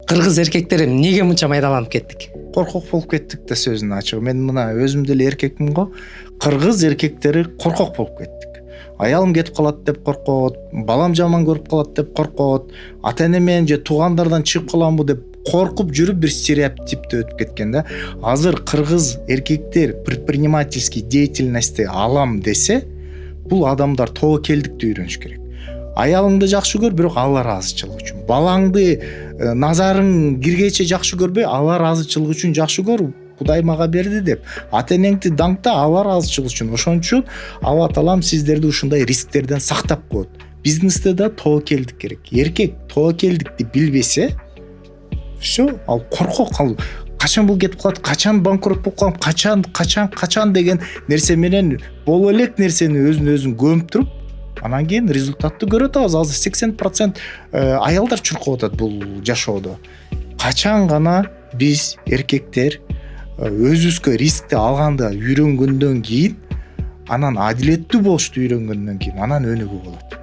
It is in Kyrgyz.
Кыргыз эркектери эмнеге мынча майдаланып кеттик? Коркок болуп кеттик да сөзүнүн ачыгы. Мен мына өзүм деле эркекмин го. Кыргыз эркектери коркок болуп кеттик. Аялым кетип калат деп коркот, балам жаман көрүп калат деп коркот, ата эне менен же туугандардан чыгып каламбы деп коркуп жүрүп бир стереотипте өтүп кеткен да. Азыр кыргыз эркектер предпринимательский деятельности алам десе, бул адамдар тобокелдикти үйрөнүш керек. Аялыңды жакшы көр, бирок Алла ыраазычылык үчүн. Балаңды назарың киргече жакшы көрбөй, Алла ыраазычылык үчүн жакшы көр. Кудай мага берди деп. Ата энеңди даңкта Алла ыраазычылык үчүн. Ошон үчүн Алла таалам сиздерди ушундай рисктерден сактап коет. Бизнесте да тобокелдик керек. Эркек тобокелдикти билбесе, всё, ал коркок, ал качан бул кетип калат, качан банкрот болуп калам, качан деген нерсе менен боло элек нерсени өзүн көмүп туруп, анан кийин результатты көрүп атабыз. Азыр 80% аялдар чуркап атат бул жашоодо. Качан гана биз эркектер өзүбүзгө рискти алганды үйрөнгөндөн кийин, анан адилеттүү болушту үйрөнгөндөн кийин, анан өнүгүү болот.